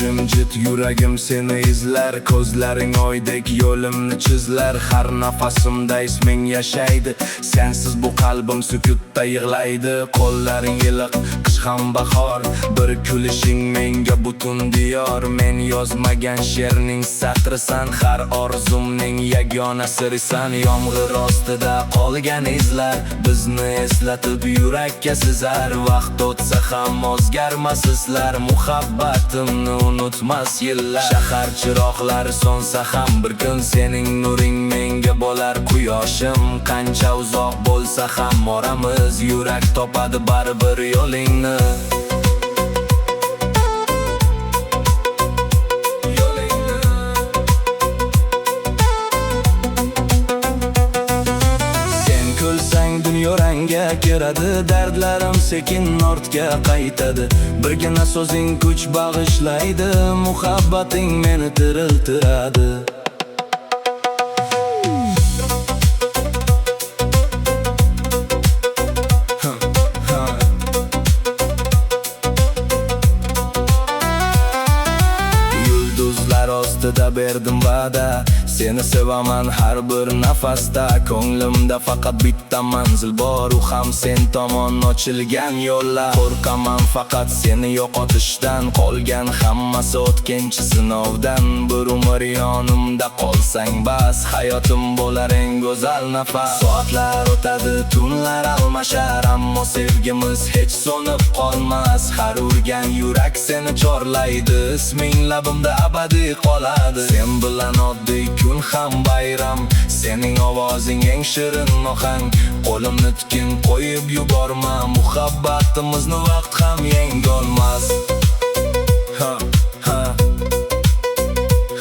jimjit yuragim seni izlar, ko'zlaring oydek yo'limni chizlar. Har nafasimda isming yashaydi, sensiz bu qalbim sukutda yig'laydi. Qo'llaring iliq, qish ham bahor, bir kulishing menga butun diyor. Men yozmagan she'rning satrisan, har orzumning yagona sirisan. Yomg'ir ostida qolgan izlar bizni eslatib yurakka sizar. Vaqt o'tsa ham o'zgarmas hislar, muhabbatimni unutmas yillar. Shahar chiroqlari so'nsa ham bir kun sening nuring menga bo'lar quyoshim. Qancha uzoq bo'lsa ham oramiz, yurak topadi baribir yo'lingni. Dunyo rangga kiradi, dardlarim sekin ortga qaytadi. Birgina so'zing kuch bag'ishlaydi, muhabbating meni tiriltiradi. Yulduzlar ostida berdim va'da, seni sevaman har bir nafasda. Ko'nglimda faqat bitta manzil bor, u ham sen tomon ochilgan yo'llar. Qo'rqaman faqat seni yo'qotishdan, qolgan hammasi o'tkinchi sinovdan. Bir umr yonimda qolsang bas, hayotim bo'lar eng go'zal nafas. Soatlar o'tadi, tunlar almashar, ammo sevgimiz hech so'nib qolmas. Har urgan yurak seni chorlaydi, isming labimda abadiy qoladi. Sen bilan oddiy kun ham bayram, sening ovozing eng shirin ohang. Qo'limni tutgin qo'yib yuborma, muhabbatimizni vaqt ham yengolmas. Ha ha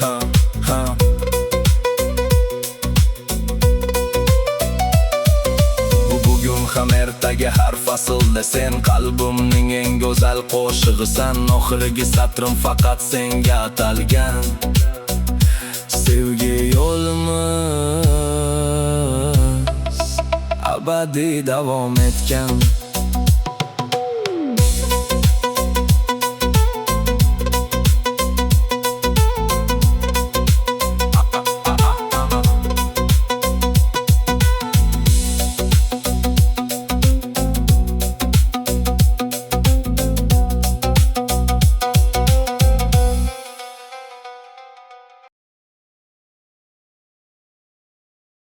ha ha. Bugun ham ertaga har faslda sen qalbimning eng go'zal qo'shig'isan. Oxirgi satrim faqat senga atalgan. Sevgi yo'limiz abadiy davom etgan.